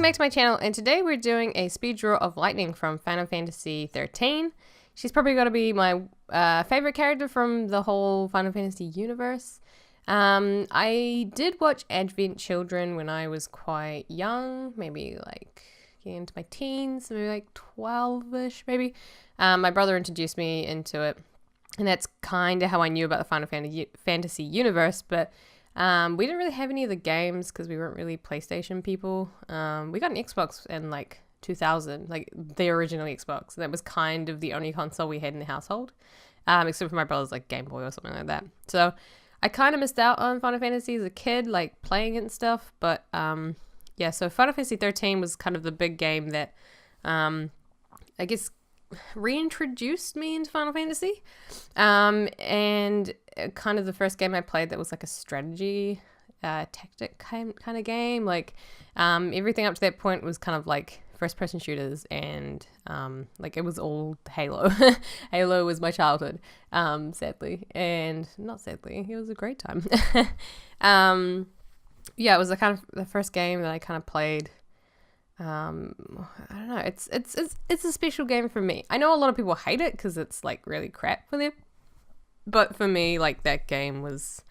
back to my channel, and today we're doing a speed draw of Lightning from Final Fantasy XIII. She's probably got to be my favorite character from the whole Final Fantasy universe. I did watch Advent Children when I was quite young, maybe like getting into my teens, maybe like 12-ish maybe. My brother introduced me into it, and that's kind of how I knew about the Final Fantasy universe, but we didn't really have any of the games because we weren't really PlayStation people. We got an Xbox in like 2000, like the original Xbox. That was kind of the only console we had in the household, except for my brother's like Game Boy or something like that. So I kind of missed out on Final Fantasy as a kid, like playing it and stuff. But yeah, so Final Fantasy XIII was kind of the big game that I guess reintroduced me into Final Fantasy, and kind of the first game I played that was like a strategy tactic kind of game. Like everything up to that point was kind of like first person shooters, and like it was all Halo. Halo was my childhood, sadly, and not sadly, it was a great time. Yeah, it was the kind of the first game that I kind of played. I don't know, it's a special game for me. I know a lot of people hate it because it's like really crap for them, but for me, like, that game was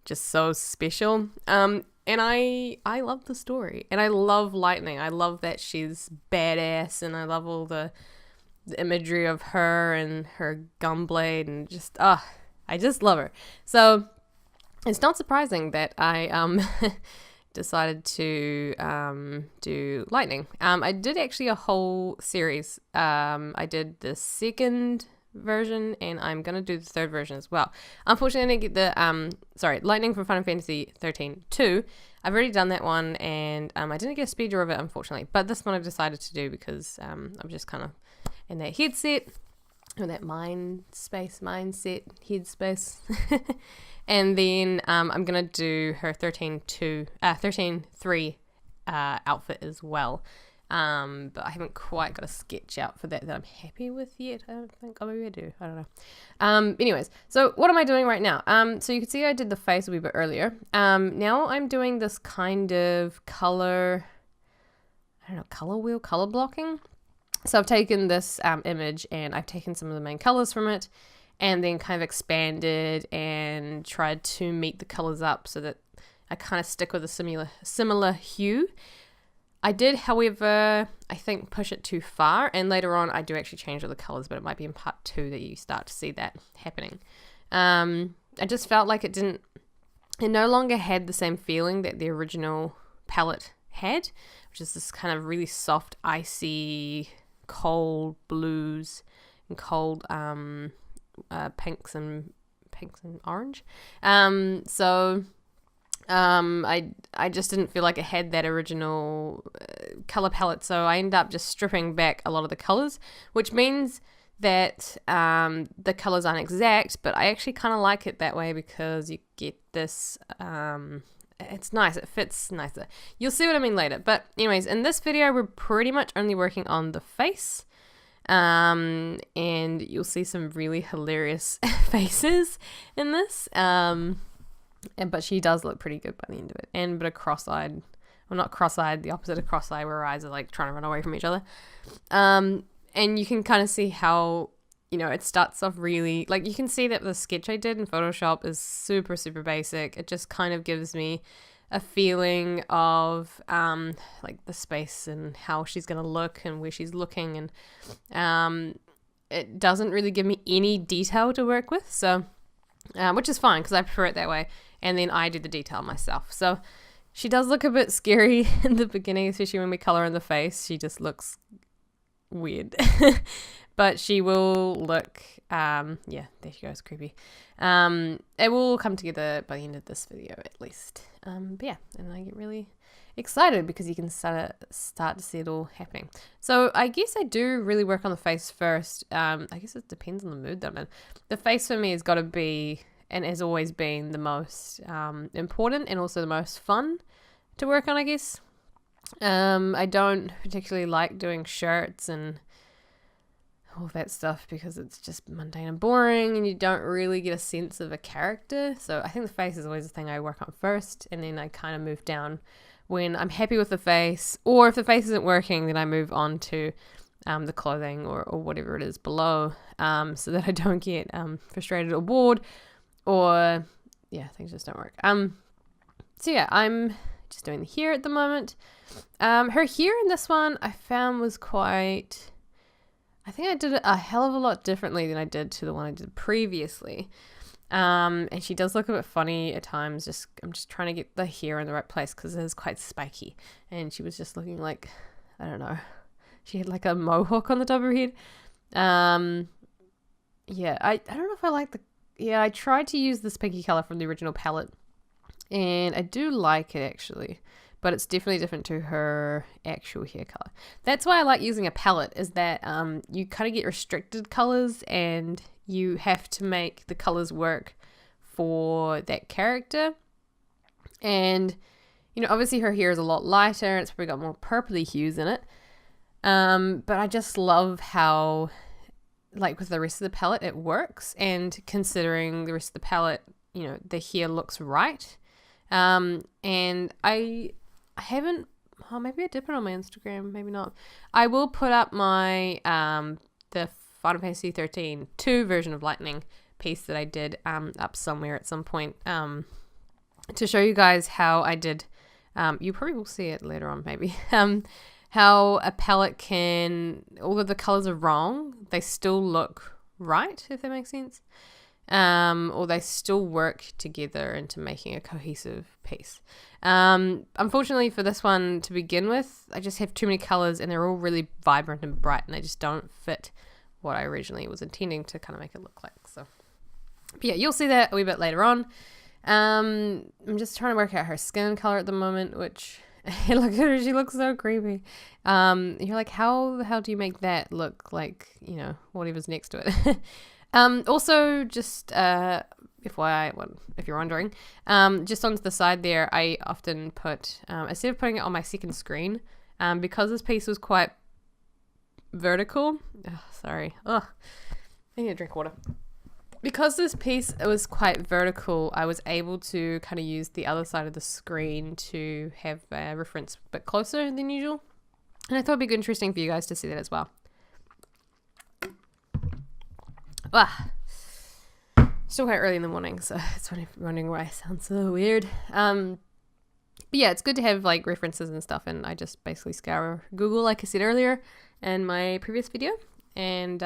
just so special. And I love the story, and I love Lightning. I love that she's badass, and I love all the imagery of her and her gunblade, and just I just love her. So it's not surprising that I decided to do Lightning. I did actually a whole series. I did the second version, and I'm gonna do the third version as well. Unfortunately, I didn't get the Lightning from Final Fantasy XIII 2. I've already done that one, and I didn't get a speed draw of it, unfortunately. But this one I've decided to do because I'm just kind of in that headset, or that mindset headspace. And then I'm gonna do her 13.3 outfit as well. But I haven't quite got a sketch out for that I'm happy with yet. I don't think. Oh, maybe I do. I don't know. Anyways, so what am I doing right now? So you can see I did the face a wee bit earlier. Now I'm doing this kind of color wheel, color blocking. So I've taken this image, and I've taken some of the main colors from it, and then kind of expanded and tried to meet the colors up so that I kind of stick with a similar hue. I did, however, I think push it too far, and later on I do actually change all the colors, but it might be in part 2 that you start to see that happening. I just felt like it no longer had the same feeling that the original palette had, which is this kind of really soft, icy, cold blues and cold pinks and orange. I just didn't feel like it had that original color palette, so I ended up just stripping back a lot of the colors, which means that the colors aren't exact, but I actually kind of like it that way because you get this it's nice, it fits nicer. You'll see what I mean later. But anyways, in this video we're pretty much only working on the face, and you'll see some really hilarious faces in this. But she does look pretty good by the end of it, and a bit of cross-eyed, well, not cross-eyed, the opposite of cross-eyed, where her eyes are like trying to run away from each other. And you can kind of see how, it starts off really, like, you can see that the sketch I did in Photoshop is super, super basic. It just kind of gives me a feeling of like the space and how she's gonna look and where she's looking, and it doesn't really give me any detail to work with, so which is fine because I prefer it that way, and then I do the detail myself. So she does look a bit scary in the beginning, especially when we color in the face. She just looks weird. But she will look, yeah, there she goes, creepy. It will come together by the end of this video at least. But yeah, and I get really excited because you can start to see it all happening. So I guess I do really work on the face first. I guess it depends on the mood that I'm in. The face for me has got to be, and has always been, the most important and also the most fun to work on, I guess. I don't particularly like doing shirts and all that stuff because it's just mundane and boring, and you don't really get a sense of a character. So I think the face is always the thing I work on first, and then I kind of move down when I'm happy with the face, or if the face isn't working, then I move on to the clothing or whatever it is below, so that I don't get frustrated or bored, or things just don't work. So yeah, I'm just doing the hair at the moment. Her hair in this one I found was quite, I think I did it a hell of a lot differently than I did to the one I did previously. And she does look a bit funny at times. I'm just trying to get the hair in the right place because it is quite spiky. And she was just looking like, I don't know, she had like a mohawk on the top of her head. I don't know if I like I tried to use this pinky color from the original palette, and I do like it actually, but it's definitely different to her actual hair color. That's why I like using a palette, is that you kind of get restricted colors, and you have to make the colors work for that character. And, obviously her hair is a lot lighter, and it's probably got more purpley hues in it. But I just love how, like with the rest of the palette, it works. And considering the rest of the palette, the hair looks right. And I haven't, maybe I did put it on my Instagram, maybe not. I will put up my, the Final Fantasy XIII 2 version of Lightning piece that I did, up somewhere at some point, to show you guys how I did, you probably will see it later on maybe, how a palette can, although the colors are wrong, they still look right, if that makes sense. Or they still work together into making a cohesive piece. Unfortunately for this one to begin with, I just have too many colors, and they're all really vibrant and bright, and they just don't fit what I originally was intending to kind of make it look like. So but yeah, you'll see that a wee bit later on. I'm just trying to work out her skin color at the moment, which look at her, she looks so creepy. You're like, how the hell do you make that look like, whatever's next to it? Also, just FYI, if you're wondering, just onto the side there, I often put, instead of putting it on my second screen, because this piece was quite vertical. I need a drink of water. Because this piece was quite vertical, I was able to kind of use the other side of the screen to have a reference a bit closer than usual. And I thought it'd be interesting for you guys to see that as well. Still quite early in the morning, so it's wondering why I sound so weird. But yeah, it's good to have like references and stuff, and I just basically scour Google, like I said earlier in my previous video. And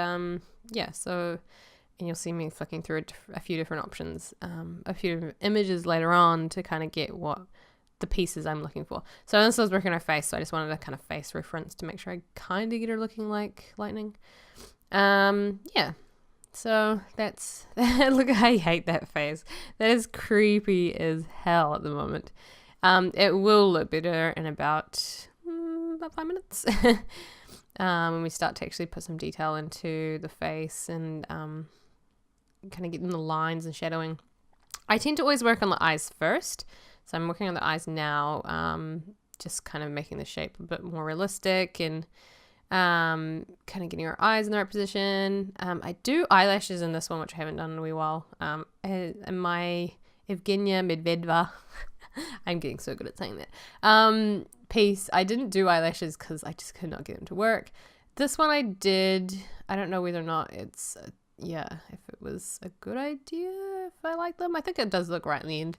and you'll see me flicking through a few different options, a few images later on to kind of get what the pieces I'm looking for. So this was working on her face, so I just wanted a kind of face reference to make sure I kind of get her looking like Lightning. So that's, look, I hate that face. That is creepy as hell at the moment. It will look better in about 5 minutes. When we start to actually put some detail into the face and kind of getting the lines and shadowing. I tend to always work on the eyes first. So I'm working on the eyes now, just kind of making the shape a bit more realistic and kind of getting our eyes in the right position. I do eyelashes in this one, which I haven't done in a wee while. And my Evgenia Medvedeva, I'm getting so good at saying that, piece, I didn't do eyelashes because I just could not get them to work. This one I did. I don't know whether or not it's, if it was a good idea, if I like them. I think it does look right in the end.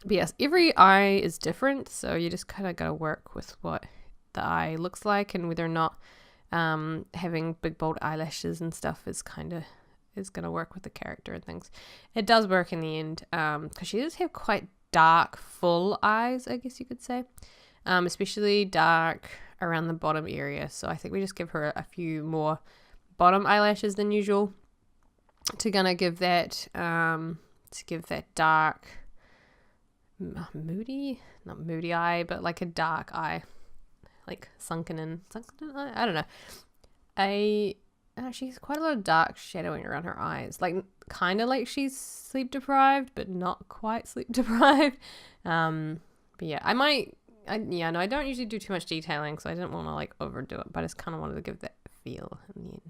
But yes, every eye is different, so you just kind of got to work with what the eye looks like, and whether or not having big bold eyelashes and stuff is going to work with the character and things. It does work in the end, because she does have quite dark, full eyes, I guess you could say, especially dark around the bottom area. So I think we just give her a few more bottom eyelashes than usual to gonna give that dark, moody, not moody eye, but like a dark eye, like sunken in eye. I don't know. She's quite a lot of dark shadowing around her eyes, like kind of like she's sleep deprived, but not quite sleep deprived. But yeah, I don't usually do too much detailing, so I didn't want to like overdo it, but I just kind of wanted to give that feel in the end.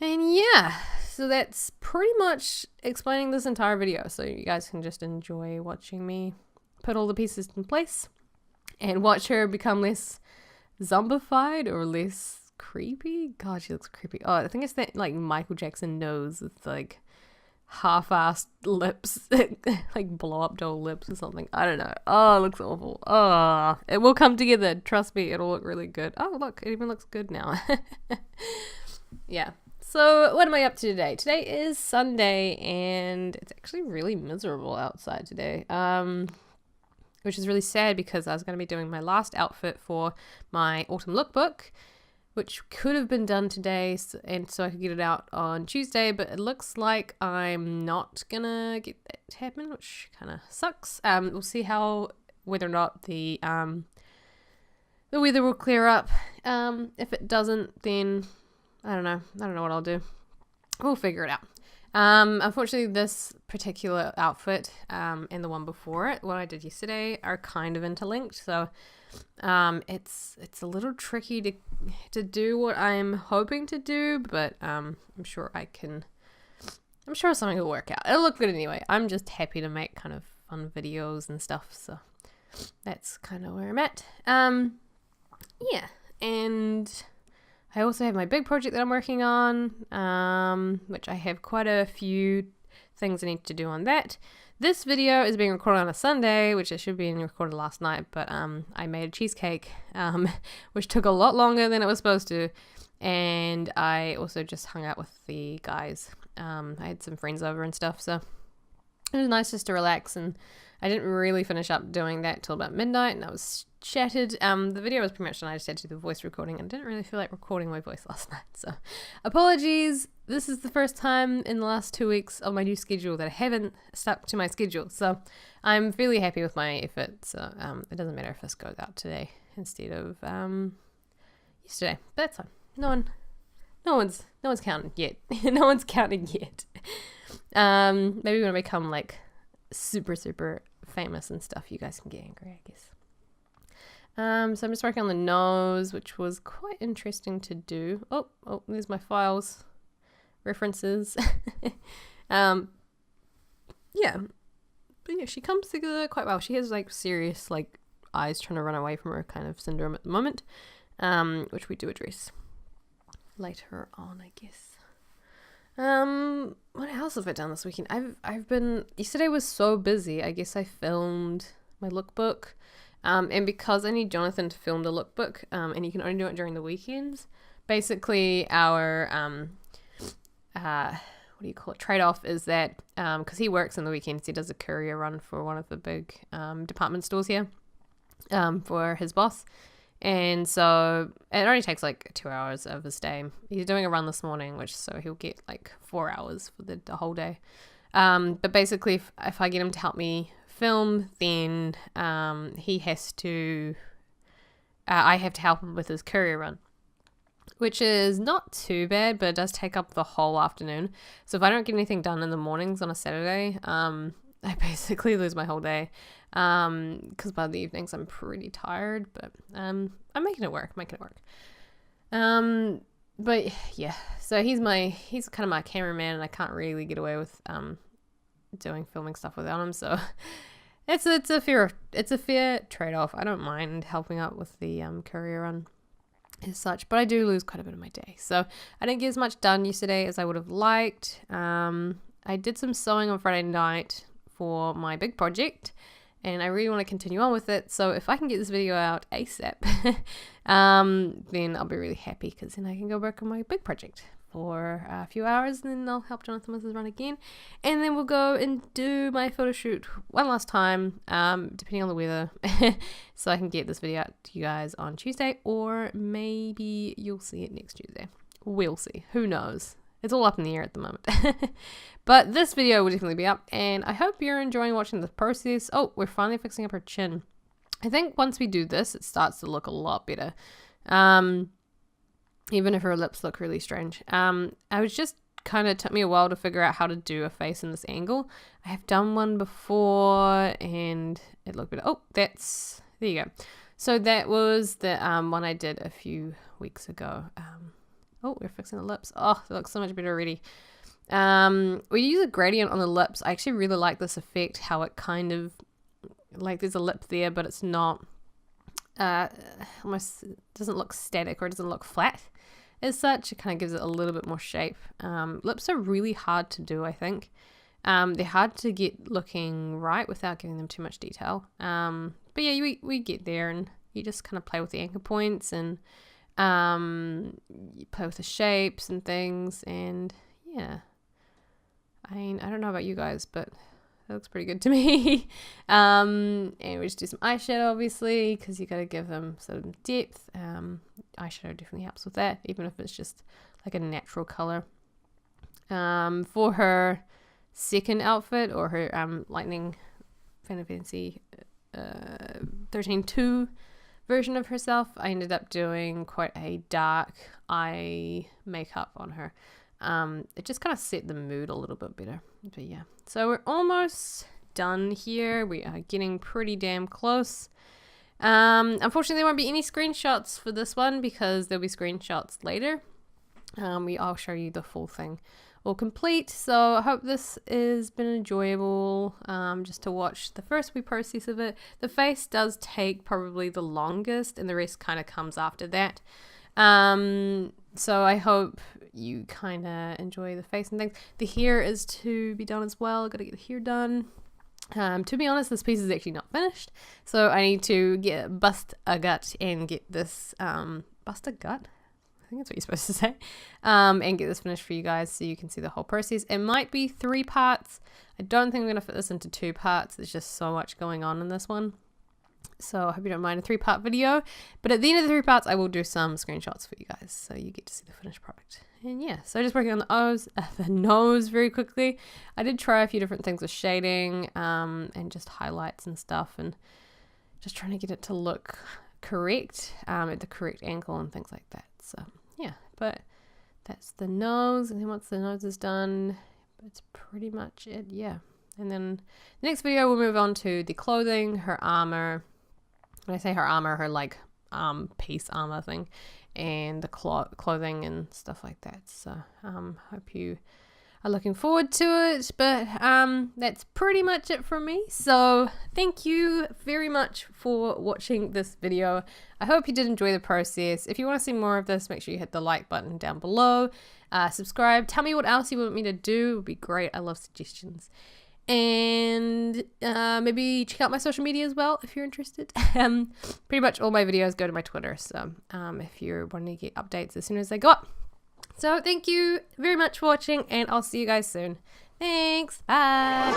And yeah, so that's pretty much explaining this entire video, so you guys can just enjoy watching me put all the pieces in place and watch her become less zombified or less creepy. God, she looks creepy. Oh, I think it's that like Michael Jackson nose with like half-assed lips, like blow-up doll lips or something. I don't know. Oh, it looks awful. Oh, it will come together. Trust me, it'll look really good. Oh, look, it even looks good now. Yeah. So what am I up to today? Today is Sunday, and it's actually really miserable outside today. Which is really sad because I was going to be doing my last outfit for my autumn lookbook, which could have been done today, and so I could get it out on Tuesday, but it looks like I'm not going to get that to happen, which kind of sucks. We'll see whether or not the weather will clear up. If it doesn't, then I don't know what I'll do. We'll figure it out. Unfortunately, this particular outfit and the one before it, what I did yesterday, are kind of interlinked. So it's a little tricky to do what I'm hoping to do, but I'm sure something will work out. It'll look good anyway. I'm just happy to make kind of fun videos and stuff. So that's kind of where I'm at. Yeah, and I also have my big project that I'm working on, which I have quite a few things I need to do on that. This video is being recorded on a Sunday, which it should be recorded last night, but I made a cheesecake, which took a lot longer than it was supposed to, and I also just hung out with the guys. I had some friends over and stuff, so it was nice just to relax, and I didn't really finish up doing that till about midnight, and I was shattered. The video was pretty much done. I just had to do the voice recording, and I didn't really feel like recording my voice last night, so apologies. This is the first time in the last 2 weeks of my new schedule that I haven't stuck to my schedule, so I'm fairly happy with my effort. So it doesn't matter if this goes out today instead of yesterday, but that's fine. No one's counting yet. No one's counting yet. Maybe when I become like super famous and stuff, you guys can get angry, I guess. So I'm just working on the nose, which was quite interesting to do. Oh, there's my files, references. Yeah, but yeah, she comes together quite well. She has like serious like eyes trying to run away from her kind of syndrome at the moment, which we do address later on, I guess. What else have I done this weekend? Yesterday was so busy. I guess I filmed my lookbook. And because I need Jonathan to film the lookbook, and he can only do it during the weekends, basically our, trade-off is that, because he works on the weekends, he does a courier run for one of the big department stores here, for his boss. And so it only takes like 2 hours of his day. He's doing a run this morning, so he'll get like 4 hours for the whole day. But basically, if I get him to help me film, then he has to I have to help him with his courier run, which is not too bad, but it does take up the whole afternoon. So if I don't get anything done in the mornings on a Saturday, I basically lose my whole day, because by the evenings I'm pretty tired, but I'm making it work. But yeah, so he's kind of my cameraman, and I can't really get away with doing filming stuff without him. So it's a fair trade-off. I don't mind helping out with the courier run as such, but I do lose quite a bit of my day. So I didn't get as much done yesterday as I would have liked. I did some sewing on Friday night for my big project, and I really want to continue on with it. So if I can get this video out ASAP, then I'll be really happy, because then I can go work on my big project for a few hours, and then I'll help Jonathan with his run again, and then we'll go and do my photo shoot one last time, depending on the weather, so I can get this video out to you guys on Tuesday, or maybe you'll see it next Tuesday. We'll see. Who knows? It's all up in the air at the moment. But this video will definitely be up, and I hope you're enjoying watching the process. Oh, we're finally fixing up her chin. I think once we do this, it starts to look a lot better. Even if her lips look really strange. I was just kind of took me a while to figure out how to do a face in this angle. I have done one before, and it looked better. Oh, there you go. So that was the one I did a few weeks ago. Oh, we're fixing the lips. Oh, it looks so much better already. We use a gradient on the lips. I actually really like this effect, how it kind of like there's a lip there, but it's not, almost doesn't look static, or it doesn't look flat as such. It kind of gives it a little bit more shape. Lips are really hard to do, I think. They're hard to get looking right without giving them too much detail. But yeah, we get there, and you just kind of play with the anchor points, and you play with the shapes and things, and yeah. I mean, I don't know about you guys, but that looks pretty good to me. And we just do some eyeshadow, obviously, because you got to give them some depth. Eyeshadow definitely helps with that, even if it's just like a natural color. For her second outfit, or her Lightning Final Fantasy 13-2 version of herself, I ended up doing quite a dark eye makeup on her. It just kind of set the mood a little bit better. But yeah, so we're almost done here. We are getting pretty damn close. Unfortunately, there won't be any screenshots for this one, because there'll be screenshots later. I'll show you the full thing all complete. So I hope this has been enjoyable, just to watch the first wee process of it. The face does take probably the longest, and the rest kind of comes after that. So I hope you kind of enjoy the face and things. The hair is to be done as well. Got to get the hair done. To be honest, this piece is actually not finished, so I need to bust a gut and get this bust a gut. I think that's what you're supposed to say. And get this finished for you guys, so you can see the whole process. It might be 3 parts. I don't think I'm gonna fit this into 2 parts. There's just so much going on in this one. So I hope you don't mind a 3-part video. But at the end of the 3 parts, I will do some screenshots for you guys, so you get to see the finished product. And yeah, so just working on the nose very quickly. I did try a few different things with shading, and just highlights and stuff, and just trying to get it to look correct, at the correct angle and things like that. So yeah, but that's the nose. And then once the nose is done, that's pretty much it. Yeah. And then the next video, we'll move on to the clothing, her armor. When I say her armor, her like piece armor thing, and the clothing and stuff like that. So hope you are looking forward to it. But that's pretty much it from me. So thank you very much for watching this video. I hope you did enjoy the process. If you want to see more of this, make sure you hit the like button down below. Subscribe. Tell me what else you want me to do. It would be great. I love suggestions. And maybe check out my social media as well if you're interested. Pretty much all my videos go to my Twitter, so if you're wanting to get updates as soon as they go up. So thank you very much for watching, and I'll see you guys soon. Thanks. Bye.